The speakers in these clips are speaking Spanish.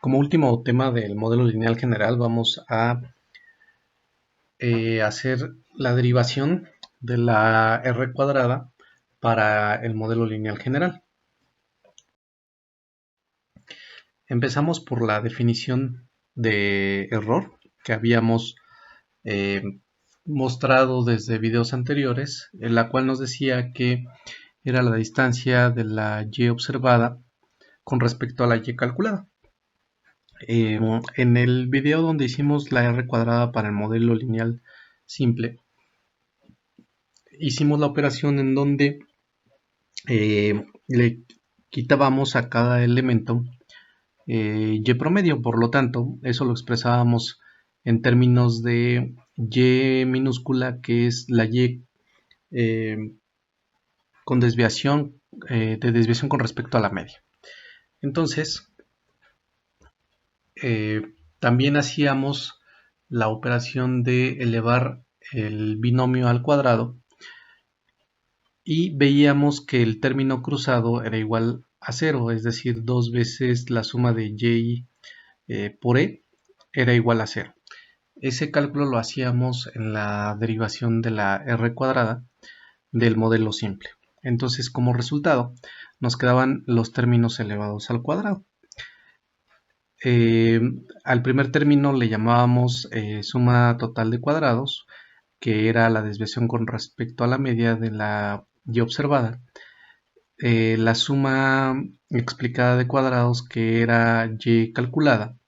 Como último tema del modelo lineal general vamos a hacer la derivación de la R cuadrada para el modelo lineal general. Empezamos por la definición de error que habíamos eh, mostrado desde videos anteriores, en la cual nos decía que era la distancia de la Y observada con respecto a la Y calculada. En el video donde hicimos la R cuadrada para el modelo lineal simple, hicimos la operación en donde le quitábamos a cada elemento Y promedio, por lo tanto, eso lo expresábamos en términos de Y minúscula, que es la Y eh, con desviación, de desviación con respecto a la media. Entonces, también hacíamos la operación de elevar el binomio al cuadrado y veíamos que el término cruzado era igual a 0, es decir, 2 veces la suma de Y por E era igual a 0. Ese cálculo lo hacíamos en la derivación de la R cuadrada del modelo simple. Entonces, como resultado, nos quedaban los términos elevados al cuadrado. Al primer término le llamábamos suma total de cuadrados, que era la desviación con respecto a la media de la Y observada. La suma explicada de cuadrados, que era Y calculada.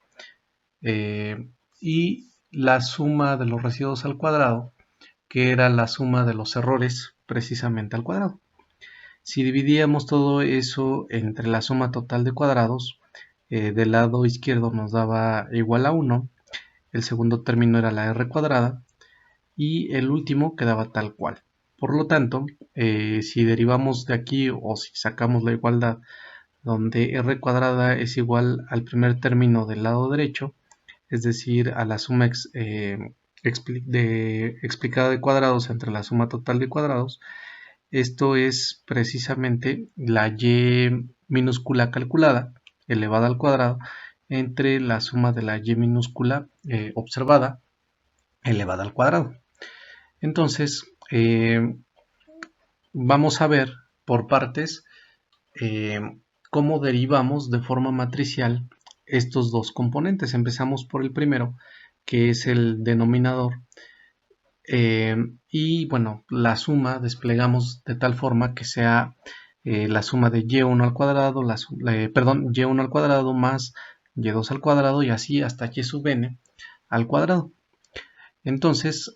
Y la suma de los residuos al cuadrado, que era la suma de los errores precisamente al cuadrado. Si dividíamos todo eso entre la suma total de cuadrados, del lado izquierdo nos daba igual a 1, el segundo término era la R cuadrada y el último quedaba tal cual. Por lo tanto, si derivamos de aquí o si sacamos la igualdad donde R cuadrada es igual al primer término del lado derecho, es decir, a la suma explicada de cuadrados entre la suma total de cuadrados, esto es precisamente la Y minúscula calculada elevada al cuadrado entre la suma de la Y minúscula observada elevada al cuadrado. Entonces, vamos a ver por partes eh, cómo derivamos de forma matricial estos dos componentes. Empezamos por el primero, que es el denominador. Y bueno, la suma desplegamos de tal forma que sea la suma de y1 al cuadrado, y1 al cuadrado más y2 al cuadrado y así hasta y sub n al cuadrado. Entonces,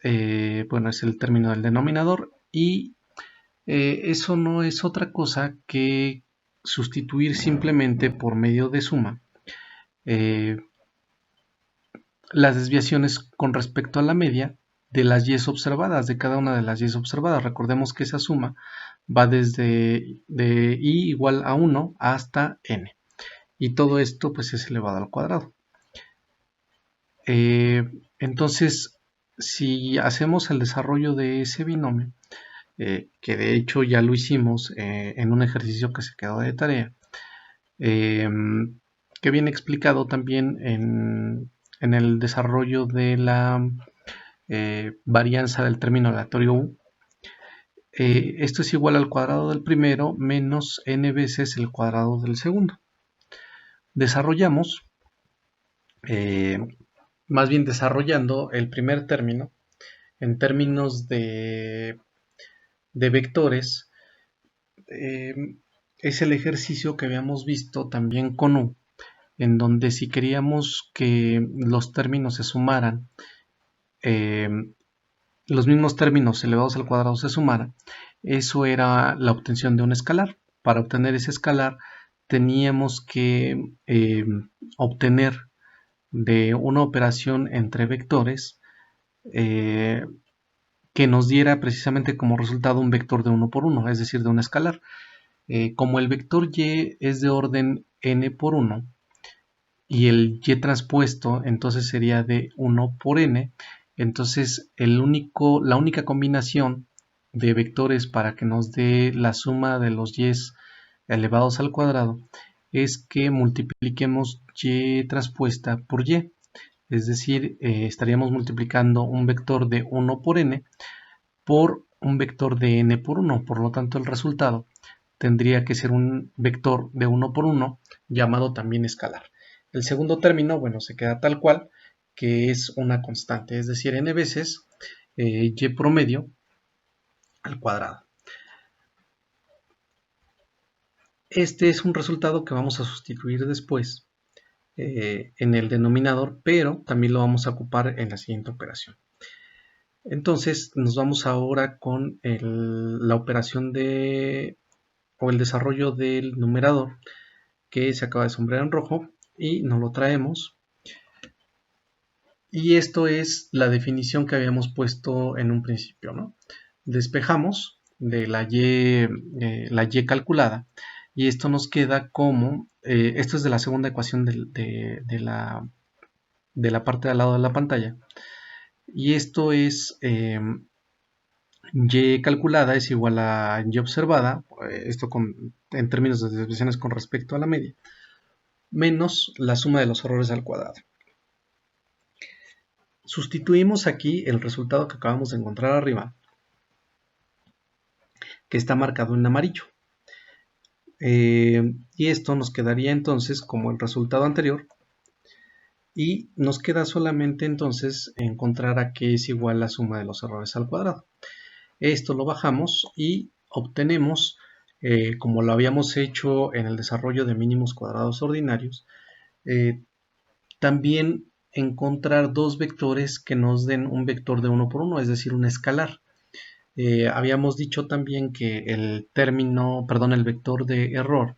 bueno, es el término del denominador y eso no es otra cosa que sustituir simplemente por medio de suma las desviaciones con respecto a la media de las y observadas, de cada una de las y observadas. Recordemos que esa suma va desde de i igual a 1 hasta n. Y todo esto pues es elevado al cuadrado. Entonces, si hacemos el desarrollo de ese binomio, que de hecho ya lo hicimos en un ejercicio que se quedó de tarea, que viene explicado también en el desarrollo de la varianza del término aleatorio u. Esto es igual al cuadrado del primero menos n veces el cuadrado del segundo. Desarrollamos, más bien desarrollando el primer término en términos de vectores, es el ejercicio que habíamos visto también con u, en donde si queríamos que los términos se sumaran, los mismos términos elevados al cuadrado se sumaran, eso era la obtención de un escalar. Para obtener ese escalar teníamos que obtener de una operación entre vectores que nos diera precisamente como resultado un vector de 1 por 1, es decir, de un escalar. Como el vector y es de orden n por 1 y el y transpuesto entonces sería de 1 por n, entonces la única combinación de vectores para que nos dé la suma de los y elevados al cuadrado es que multipliquemos y transpuesta por y. Es decir, estaríamos multiplicando un vector de 1 por n por un vector de n por 1. Por lo tanto, el resultado tendría que ser un vector de 1 por 1 llamado también escalar. El segundo término, bueno, se queda tal cual, que es una constante, es decir, n veces y promedio al cuadrado. Este es un resultado que vamos a sustituir después en el denominador, pero también lo vamos a ocupar en la siguiente operación. Entonces nos vamos ahora con la operación o el desarrollo del numerador, que se acaba de sombrear en rojo, y nos lo traemos. Y esto es la definición que habíamos puesto en un principio, ¿no? Despejamos de la y calculada, y esto nos queda como, esto es de la segunda ecuación de la parte de al lado de la pantalla, y esto es y calculada es igual a y observada, esto en términos de desviaciones con respecto a la media, menos la suma de los errores al cuadrado. Sustituimos aquí el resultado que acabamos de encontrar arriba, que está marcado en amarillo. Y esto nos quedaría entonces como el resultado anterior, y nos queda solamente entonces encontrar a qué es igual la suma de los errores al cuadrado. Esto lo bajamos y obtenemos, como lo habíamos hecho en el desarrollo de mínimos cuadrados ordinarios, también encontrar dos vectores que nos den un vector de 1 por 1, es decir, un escalar. Habíamos dicho también que el vector de error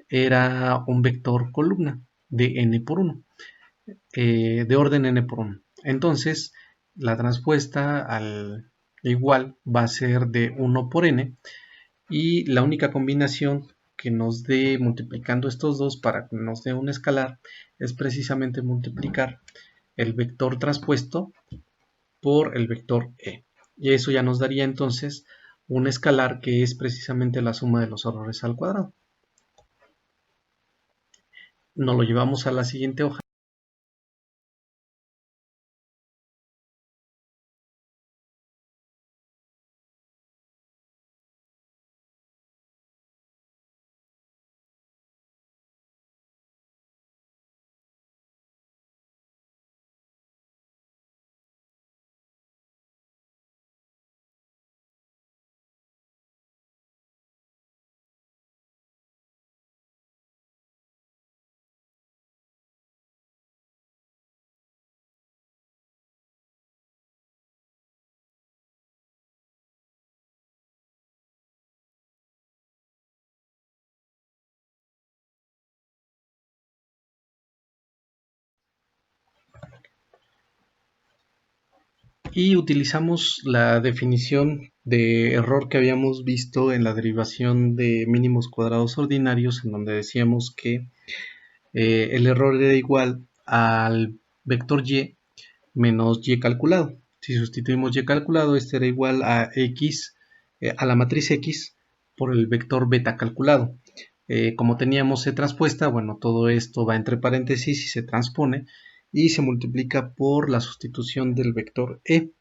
era un vector columna de n por 1, de orden n por 1. Entonces, la transpuesta al igual va a ser de 1 por n, y la única combinación que nos dé multiplicando estos dos para que nos dé un escalar es precisamente multiplicar el vector transpuesto por el vector e. Y eso ya nos daría entonces un escalar que es precisamente la suma de los errores al cuadrado. Nos lo llevamos a la siguiente hoja. Y utilizamos la definición de error que habíamos visto en la derivación de mínimos cuadrados ordinarios, en donde decíamos que el error era igual al vector y menos y calculado. Si sustituimos y calculado, este era igual a x, a la matriz x por el vector beta calculado. Como teníamos c transpuesta, bueno, todo esto va entre paréntesis y se transpone y se multiplica por la sustitución del vector e.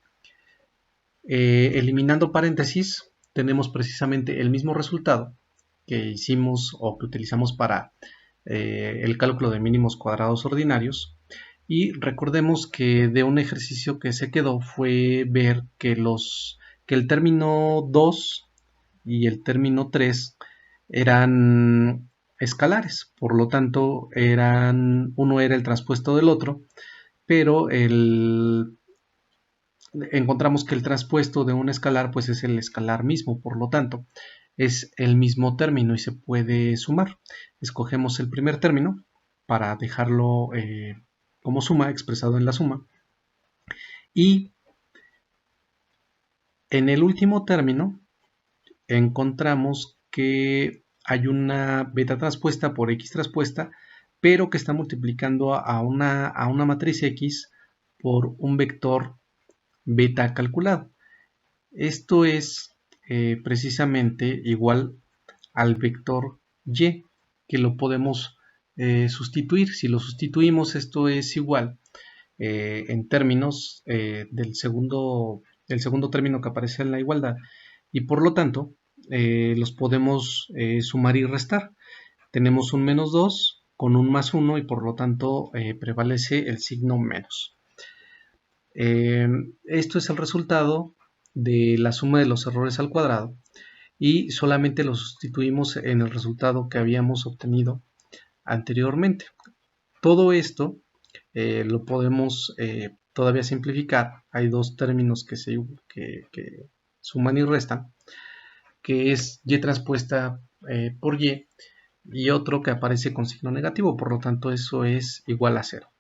Eliminando paréntesis, tenemos precisamente el mismo resultado que hicimos o que utilizamos para el cálculo de mínimos cuadrados ordinarios. Y recordemos que de un ejercicio que se quedó fue ver que el término 2 y el término 3 eran escalares, por lo tanto uno era el transpuesto del otro, pero encontramos que el transpuesto de un escalar pues es el escalar mismo, por lo tanto es el mismo término y se puede sumar. Escogemos el primer término para dejarlo como suma, expresado en la suma, y en el último término encontramos que hay una beta transpuesta por x transpuesta, pero que está multiplicando a una matriz x por un vector beta calculado. Esto es precisamente igual al vector y. que lo podemos sustituir. Si lo sustituimos, esto es igual en términos del segundo término que aparece en la igualdad, y por lo tanto los podemos sumar y restar. Tenemos un menos 2 con un más 1 y por lo tanto prevalece el signo menos. Esto es el resultado de la suma de los errores al cuadrado y solamente lo sustituimos en el resultado que habíamos obtenido anteriormente. Todo esto lo podemos todavía simplificar. Hay dos términos que suman y restan, que es y transpuesta por y otro que aparece con signo negativo, por lo tanto eso es igual a 0.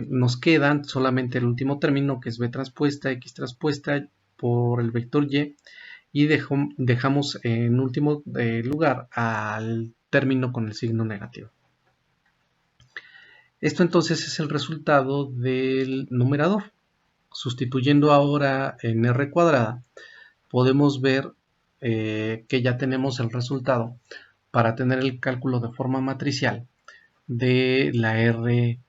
Nos quedan solamente el último término, que es b transpuesta, x transpuesta por el vector y dejamos en último lugar al término con el signo negativo. Esto entonces es el resultado del numerador. Sustituyendo ahora en r cuadrada, podemos ver que ya tenemos el resultado para tener el cálculo de forma matricial de la r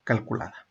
calculada.